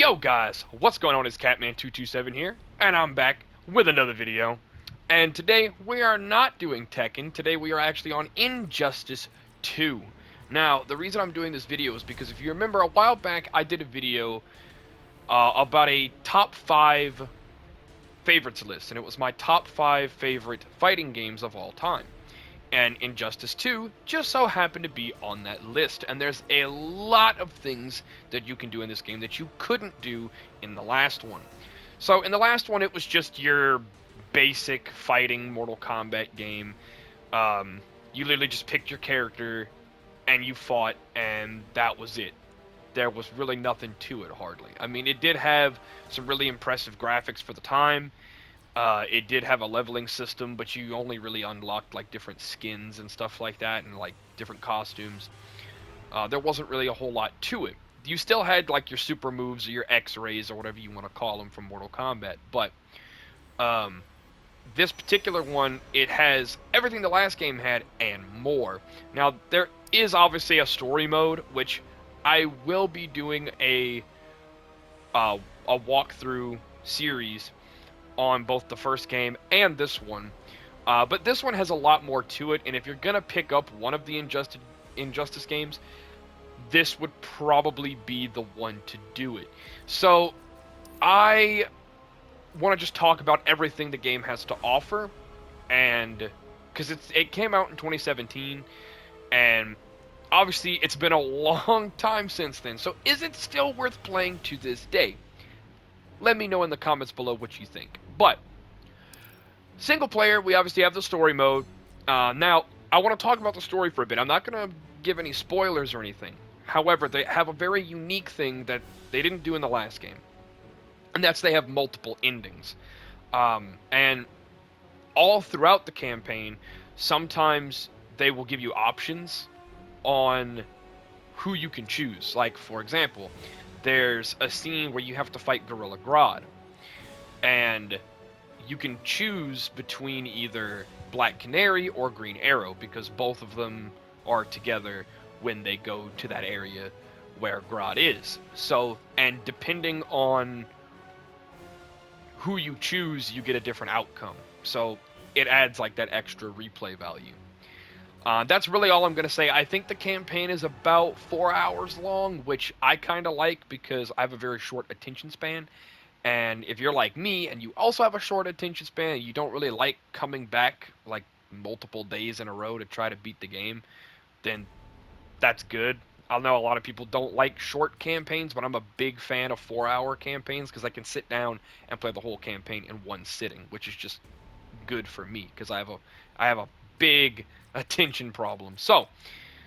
Yo guys, what's going on? It's Catman227 here, and I'm back with another video. And today we are not doing Tekken, today we are actually on Injustice 2. Now, the reason I'm doing this video is because if you remember a while back I did a video about a top 5 favorites list, and it was my top 5 favorite fighting games of all time. And Injustice 2 just so happened to be on that list. And there's a lot of things that you can do in this game that you couldn't do in the last one. So in the last one, it was just your basic fighting Mortal Kombat game. You literally just picked your character and you fought, and that was it. There was really nothing to it, hardly. I mean, it did have some really impressive graphics for the time. It did have a leveling system, but you only really unlocked like different skins and stuff like that, and like different costumes. There wasn't really a whole lot to it. You still had like your super moves or your X-rays or whatever you want to call them from Mortal Kombat, but um, this particular one, it has everything the last game had and more. Now there is obviously a story mode, which I will be doing a walkthrough series on both the first game and this one. But this one has a lot more to it, and if you're gonna pick up one of the Injustice games, this would probably be the one to do it. So I want to just talk about everything the game has to offer, and because it came out in 2017, and obviously it's been a long time since then. So is it still worth playing to this day? Let me know in the comments below what you think. But single player, we obviously have the story mode. Now, I want to talk about the story for a bit. I'm not going to give any spoilers or anything. However, they have a very unique thing that they didn't do in the last game. And that's they have multiple endings. And all throughout the campaign, sometimes they will give you options on who you can choose. Like, for example, there's a scene where you have to fight Gorilla Grodd. And you can choose between either Black Canary or Green Arrow, because both of them are together when they go to that area where Grodd is. So, and depending on who you choose, you get a different outcome. So it adds like that extra replay value. That's really all I'm going to say. I think the campaign is about 4 hours long, which I kind of like because I have a very short attention span. And if you're like me and you also have a short attention span and you don't really like coming back like multiple days in a row to try to beat the game, then that's good. I know a lot of people don't like short campaigns, but I'm a big fan of 4-hour campaigns because I can sit down and play the whole campaign in one sitting, which is just good for me because I have a big attention problem. So,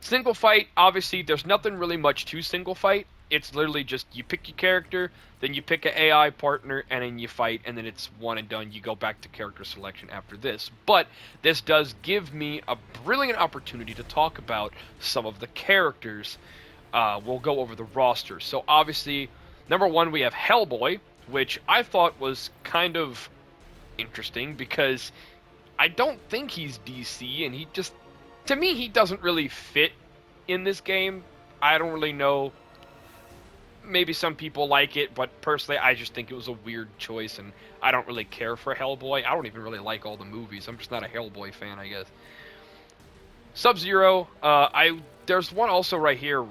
single fight, obviously, there's nothing really much to single fight. It's literally just you pick your character, then you pick an AI partner, and then you fight, and then it's one and done. You go back to character selection after this. But this does give me a brilliant opportunity to talk about some of the characters. We'll go over the roster. So obviously, number one, we have Hellboy, which I thought was kind of interesting because I don't think he's DC, and he just, to me, he doesn't really fit in this game. I don't really know. Maybe some people like it, but personally, I just think it was a weird choice, and I don't really care for Hellboy. I don't even really like all the movies. I'm just not a Hellboy fan, I guess. Sub-Zero, there's one also right here,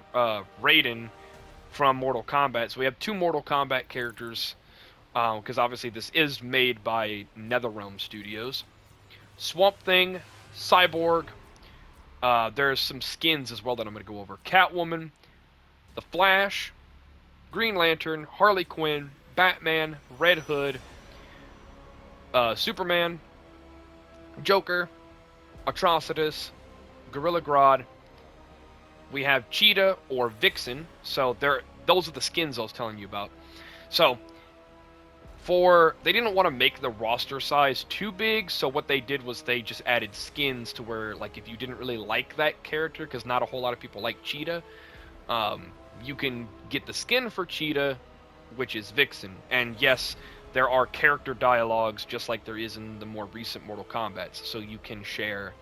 Raiden from Mortal Kombat. So we have two Mortal Kombat characters, because obviously this is made by NetherRealm Studios. Swamp Thing, Cyborg. There's some skins as well that I'm going to go over. Catwoman, The Flash, Green Lantern, Harley Quinn, Batman, Red Hood, Superman, Joker, Atrocitus, Gorilla Grodd. We have Cheetah or Vixen. So those are the skins I was telling you about. So they didn't want to make the roster size too big, so what they did was they just added skins to where, like, if you didn't really like that character, because not a whole lot of people like Cheetah, you can get the skin for Cheetah, which is Vixen. And yes, there are character dialogues just like there is in the more recent Mortal Kombat, so you can share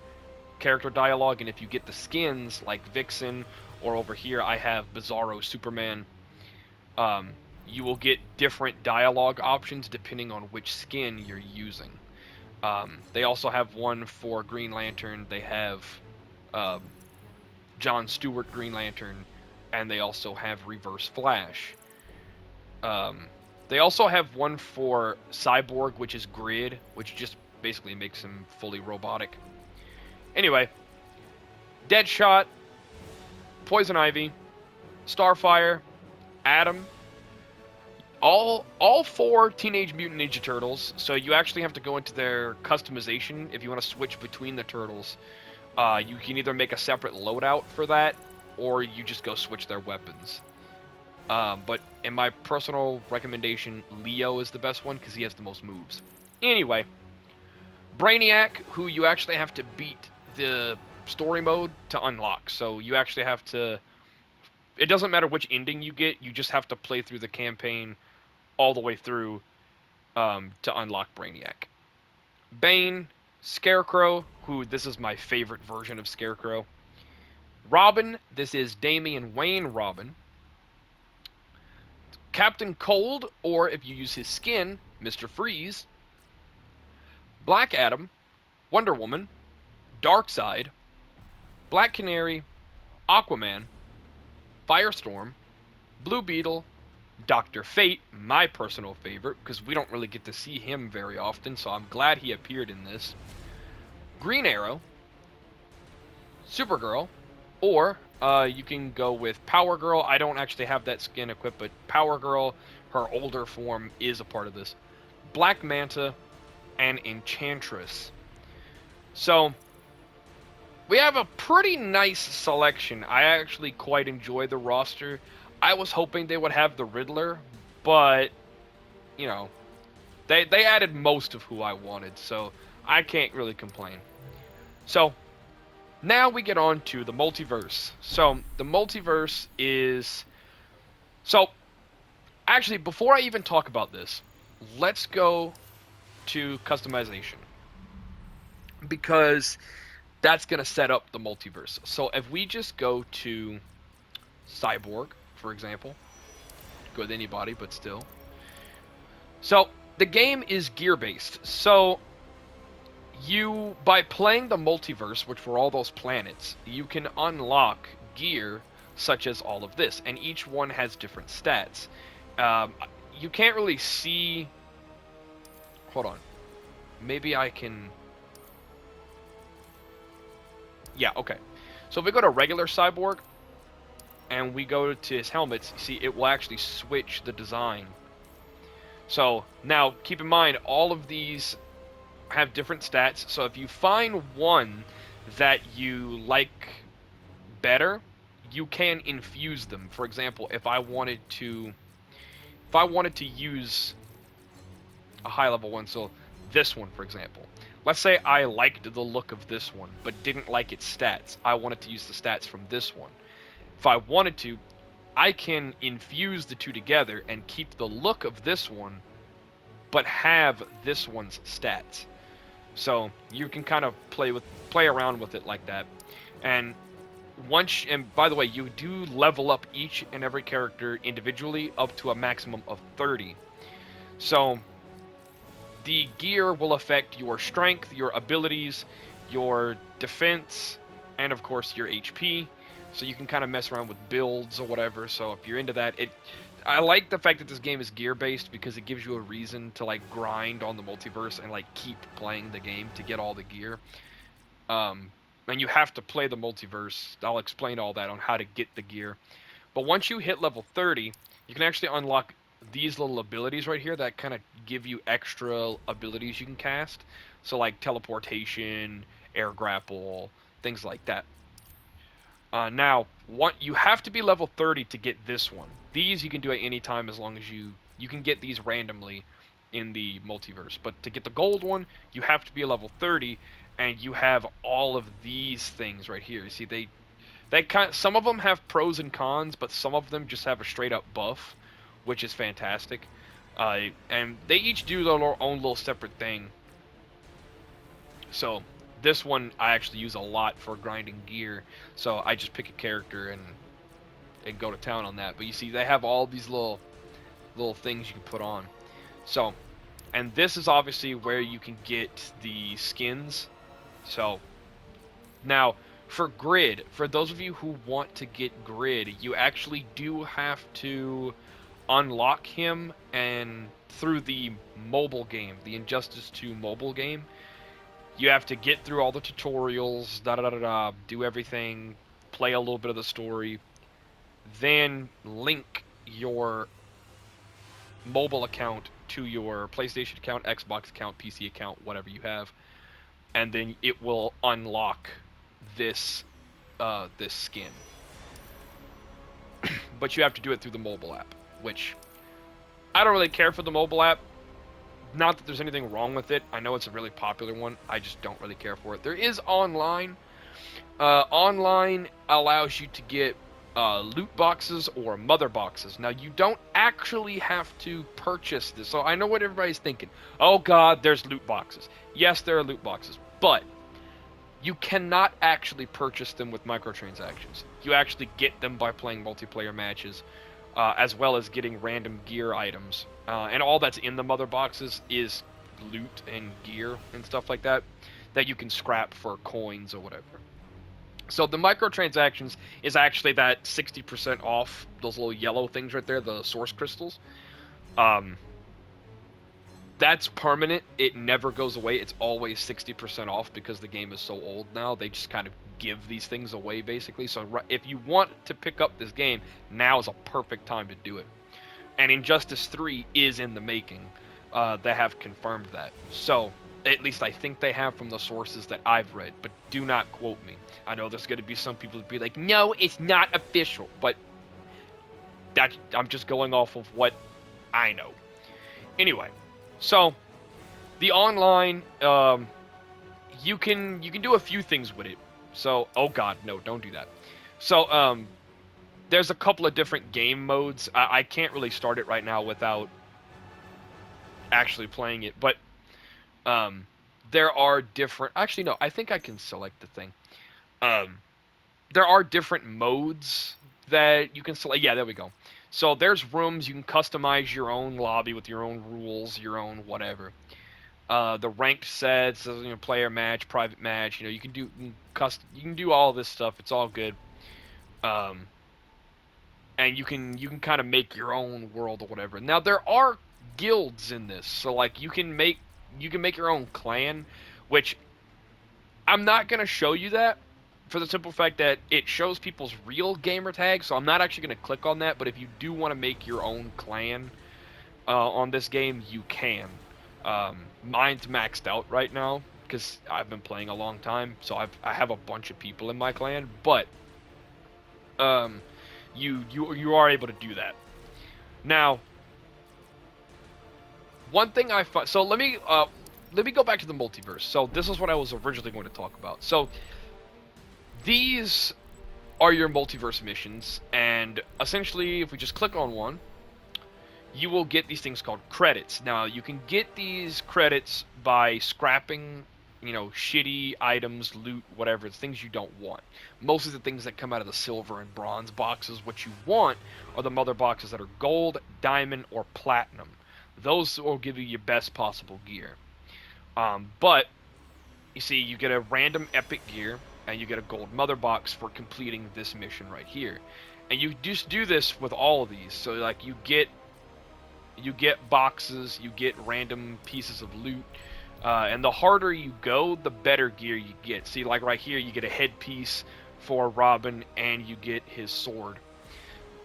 character dialogue, and if you get the skins like Vixen, or over here I have Bizarro Superman, you will get different dialogue options depending on which skin you're using. They also have one for Green Lantern. They have uh, John Stewart Green Lantern, and they also have Reverse Flash. Um, they also have one for Cyborg, which is Grid, which just basically makes him fully robotic. Anyway, Deadshot, Poison Ivy, Starfire, Atom, all four Teenage Mutant Ninja Turtles. So you actually have to go into their customization if you want to switch between the turtles. You can either make a separate loadout for that, or you just go switch their weapons. But in my personal recommendation, Leo is the best one because he has the most moves. Anyway, Brainiac, who you actually have to beat the story mode to unlock. So you actually have to. It doesn't matter which ending you get, you just have to play through the campaign all the way through to unlock Brainiac. Bane, Scarecrow, who this is my favorite version of Scarecrow. Robin, this is Damian Wayne Robin. Captain Cold, or if you use his skin, Mr. Freeze. Black Adam, Wonder Woman, Darkseid, Black Canary, Aquaman, Firestorm, Blue Beetle, Dr. Fate, my personal favorite, because we don't really get to see him very often, so I'm glad he appeared in this. Green Arrow, Supergirl, or you can go with Power Girl. I don't actually have that skin equipped, but Power Girl, her older form, is a part of this. Black Manta, and Enchantress. So, we have a pretty nice selection. I actually quite enjoy the roster. I was hoping they would have the Riddler, but, you know, they added most of who I wanted, so I can't really complain. So, now we get on to the multiverse. So, the multiverse is... So, actually, before I even talk about this, let's go to customization. Because that's going to set up the multiverse. So, if we just go to Cyborg, for example, go with anybody, but still. So, the game is gear-based. So, you, by playing the multiverse, which were all those planets, you can unlock gear such as all of this, and each one has different stats. You can't really see... Hold on. Maybe I can... Yeah, okay. So if we go to regular Cyborg, and we go to his helmets, see, it will actually switch the design. So, now, keep in mind, all of these have different stats, so if you find one that you like better, you can infuse them. For example, if I wanted to use a high level one, so this one, for example. Let's say I liked the look of this one, but didn't like its stats. I wanted to use the stats from this one. If I wanted to, I can infuse the two together and keep the look of this one, but have this one's stats. So you can kind of play around with it like that. And by the way, you do level up each and every character individually up to a maximum of 30. So the gear will affect your strength, your abilities, your defense, and of course your HP. So you can kind of mess around with builds or whatever. So if you're into that, I like the fact that this game is gear based because it gives you a reason to like grind on the multiverse and like keep playing the game to get all the gear. And you have to play the multiverse. I'll explain all that on how to get the gear. But once you hit level 30, you can actually unlock these little abilities right here that kind of give you extra abilities you can cast. So like teleportation, air grapple, things like that. Now, you have to be level 30 to get this one. These you can do at any time as long as you can get these randomly in the multiverse. But to get the gold one, you have to be a level 30, and you have all of these things right here. You see, some of them have pros and cons, but some of them just have a straight up buff, which is fantastic. And they each do their own little separate thing. So this one I actually use a lot for grinding gear. So I just pick a character and go to town on that. But you see, they have all these little little things you can put on. So, and this is obviously where you can get the skins. So, now for Grid, for those of you who want to get Grid, you actually do have to unlock him and through the mobile game, the Injustice 2 mobile game. You have to get through all the tutorials, do everything, play a little bit of the story, then link your mobile account to your PlayStation account, Xbox account, PC account, whatever you have, and then it will unlock this this skin. But you have to do it through the mobile app, which I don't really care for the mobile app. Not that there's anything wrong with it. I know it's a really popular one. I just don't really care for it. There is online. Online allows you to get loot boxes or mother boxes. Now, you don't actually have to purchase this. So I know what everybody's thinking. Oh, God, there's loot boxes. Yes, there are loot boxes. But you cannot actually purchase them with microtransactions. You actually get them by playing multiplayer matches, as well as getting random gear items. And all that's in the mother boxes is loot and gear and stuff like that you can scrap for coins or whatever. So the microtransactions is actually that 60% off, those little yellow things right there, the source crystals. That's permanent. It never goes away. It's always 60% off because the game is so old now. They just kind of give these things away, basically. So if you want to pick up this game, now is a perfect time to do it. And Injustice 3 is in the making. They have confirmed that. So, at least I think they have from the sources that I've read, but do not quote me. I know there's going to be some people who be like, no, it's not official, but I'm just going off of what I know. Anyway, so the online, you can do a few things with it. So, oh god, no, don't do that. So, there's a couple of different game modes. I can't really start it right now without actually playing it, but there are different... Actually, no, I think I can select the thing. There are different modes that you can select. Yeah, there we go. So there's rooms. You can customize your own lobby with your own rules, your own whatever. The ranked sets, player match, private match. You can do you can do all this stuff. It's all good. And you can kind of make your own world or whatever. Now there are guilds in this, so like you can make your own clan, which I'm not gonna show you that for the simple fact that it shows people's real gamer tags. So I'm not actually gonna click on that. But if you do want to make your own clan on this game, you can. Mine's maxed out right now because I've been playing a long time, so I have a bunch of people in my clan, but you are able to do that. Now, one thing I find... So let me go back to the multiverse. So this is what I was originally going to talk about. So these are your multiverse missions, and essentially if we just click on one, you will get these things called credits. Now, you can get these credits by scrapping, shitty items, loot, whatever. It's things you don't want. Most of the things that come out of the silver and bronze boxes, what you want are the mother boxes that are gold, diamond, or platinum. Those will give you your best possible gear. But, you see, you get a random epic gear, and you get a gold mother box for completing this mission right here. And you just do this with all of these. So, like, you get boxes, you get random pieces of loot, and the harder you go, the better gear you get. See, like right here, you get a headpiece for Robin, and you get his sword.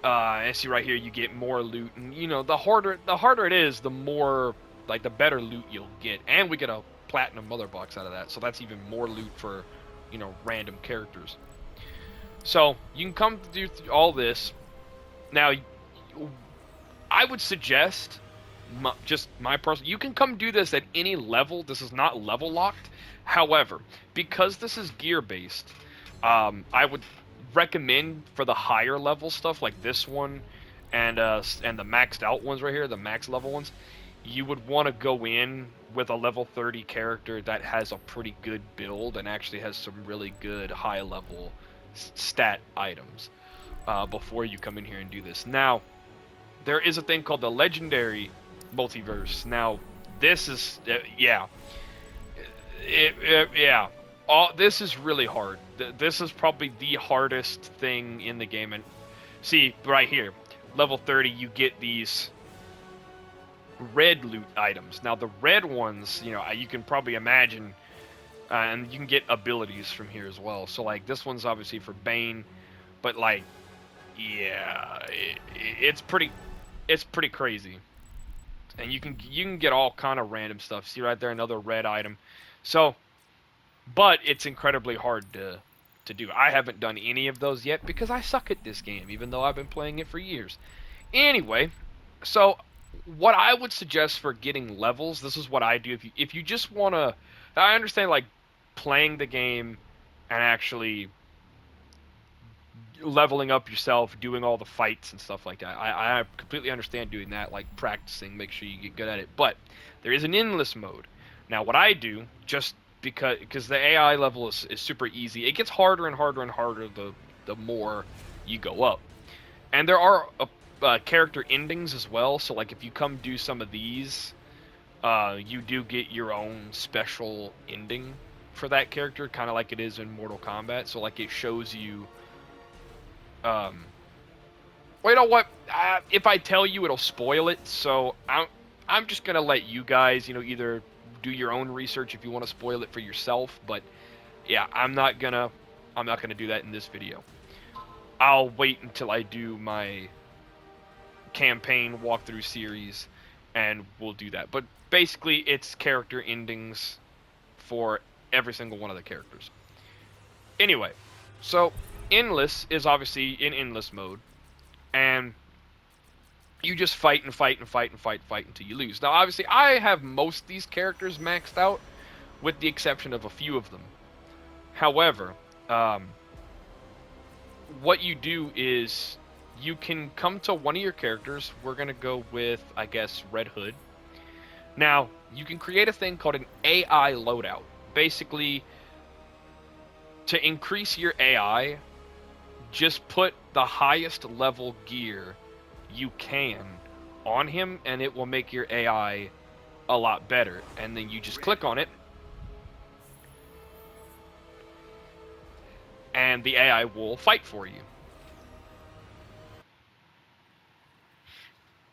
And see right here, you get more loot, and the harder it is, the more, like, the better loot you'll get. And we get a platinum mother box out of that, so that's even more loot for, random characters. So you can come do all this. Now, I would suggest, just my personal... You can come do this at any level. This is not level locked. However, because this is gear based, I would recommend for the higher level stuff like this one and the maxed out ones right here, the max level ones, you would want to go in with a level 30 character that has a pretty good build and actually has some really good high level stat items before you come in here and do this. Now, there is a thing called the Legendary Multiverse. Now, this is, yeah. Yeah. This is really hard. This is probably the hardest thing in the game. And see, right here, level 30, you get these red loot items. Now, the red ones, you know, you can probably imagine, and you can get abilities from here as well. So, like, this one's obviously for Bane, but, like, yeah, it's pretty crazy. And you can get all kind of random stuff. See right there, another red item. So, but it's incredibly hard to do. I haven't done any of those yet because I suck at this game, even though I've been playing it for years. Anyway, so what I would suggest for getting levels, this is what I do. If you just want to, I understand like playing the game and actually leveling up yourself, doing all the fights and stuff like that. I completely understand doing that, like practicing, make sure you get good at it. But there is an endless mode. Now, what I do, just because the AI level is super easy, it gets harder and harder and harder the more you go up. And there are character endings as well. So, like, if you come do some of these, you do get your own special ending for that character, kind of like it is in Mortal Kombat. So, like, it shows you. Well, you know what? If I tell you, it'll spoil it. So I'm just gonna let you guys, you know, either do your own research if you want to spoil it for yourself. But yeah, I'm not gonna do that in this video. I'll wait until I do my campaign walkthrough series, and we'll do that. But basically, it's character endings for every single one of the characters. Anyway, so endless is obviously in endless mode, and you just fight and fight and fight and fight and fight until you lose. Now, obviously, I have most of these characters maxed out, with the exception of a few of them. However, what you do is you can come to one of your characters. We're going to go with, I guess, Red Hood. Now, you can create a thing called an AI loadout. Basically, to increase your AI, just put the highest level gear you can on him, and it will make your AI a lot better. And then you just click on it, and the AI will fight for you.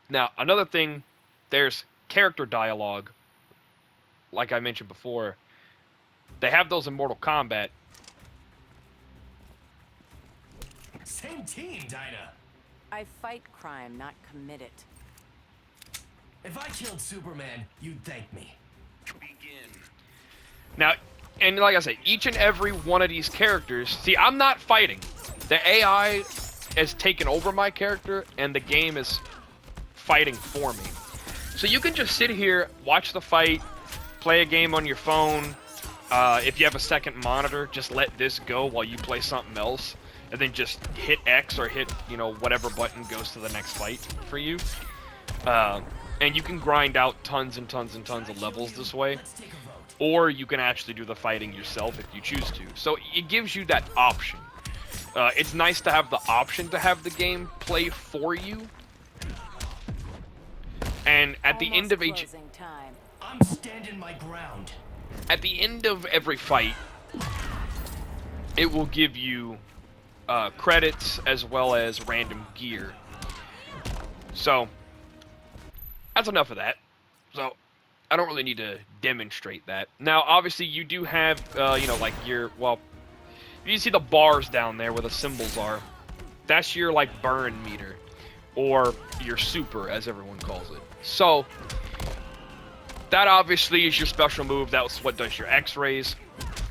Now, another thing, there's character dialogue. Like I mentioned before, they have those in Mortal Kombat. Same team, Dinah. I fight crime, not commit it. If I killed Superman, you'd thank me. Begin. Now, and like I said, each and every one of these characters, see, I'm not fighting. The AI has taken over my character, and the game is fighting for me. So you can just sit here, watch the fight, play a game on your phone. If you have a second monitor, just let this go while you play something else. And then just hit X or hit, you know, whatever button goes to the next fight for you. And you can grind out tons and tons and tons of levels this way. Or you can actually do the fighting yourself if you choose to. So it gives you that option. It's nice to have the option to have the game play for you. And at the end of each... I'm standing my ground. At the end of every fight, it will give you credits as well as random gear. So that's enough of that. So I don't really need to demonstrate that. Now, obviously, you do have, you know, like your, well, you see the bars down there where the symbols are. That's your, like, burn meter, or your super, as everyone calls it. So that obviously is your special move. That's what does your X-rays.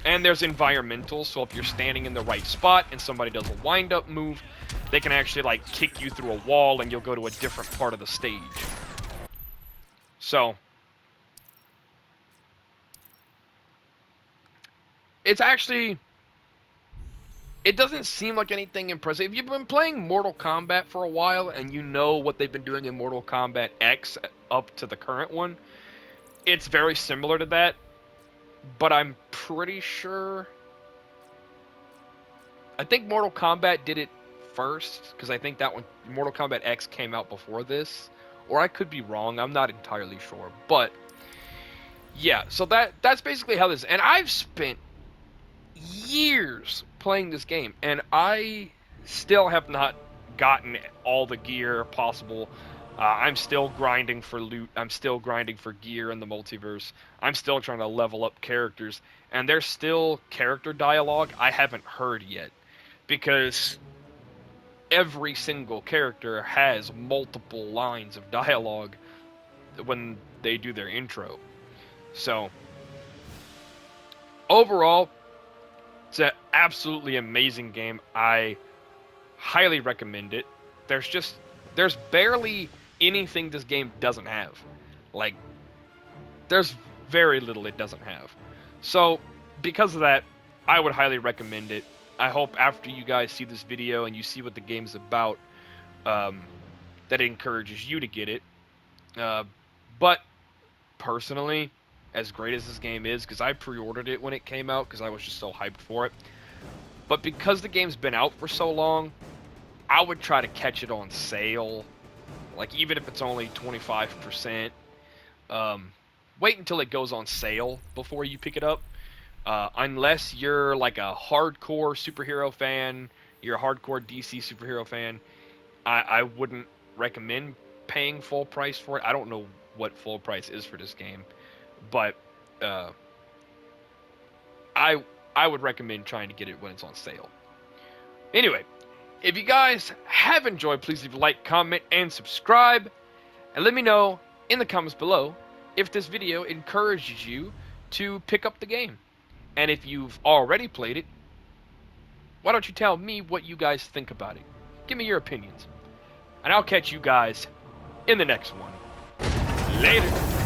And there's environmental, so if you're standing in the right spot and somebody does a wind-up move, they can actually, like, kick you through a wall and you'll go to a different part of the stage. So it's actually... It doesn't seem like anything impressive. If you've been playing Mortal Kombat for a while and you know what they've been doing in Mortal Kombat X up to the current one, it's very similar to that. But I'm pretty sure... I think Mortal Kombat did it first, because I think that one, Mortal Kombat X, came out before this, or I could be wrong. I'm not entirely sure, but yeah. So that's basically how this. And I've spent years playing this game, and I still have not gotten all the gear possible. I'm still grinding for loot. I'm still grinding for gear in the multiverse. I'm still trying to level up characters, and there's still character dialogue I haven't heard yet because every single character has multiple lines of dialogue when they do their intro. So, overall, it's an absolutely amazing game. I highly recommend it. There's barely anything this game doesn't have. Like there's very little it doesn't have. So, because of that, I would highly recommend it. I hope after you guys see this video and you see what the game's about, that it encourages you to get it. But personally, as great as this game is, because I pre-ordered it when it came out because I was just so hyped for it. But because the game's been out for so long, I would try to catch it on sale, like even if it's only 25%. Wait until it goes on sale before you pick it up. Unless you're like a hardcore superhero fan, you're a hardcore DC superhero fan, I wouldn't recommend paying full price for it. I don't know what full price is for this game, but uh, I I would recommend trying to get it when it's on sale. Anyway, if you guys have enjoyed, please leave a like, comment, and subscribe. And let me know in the comments below if this video encourages you to pick up the game. And if you've already played it, why don't you tell me what you guys think about it? Give me your opinions. And I'll catch you guys in the next one. Later.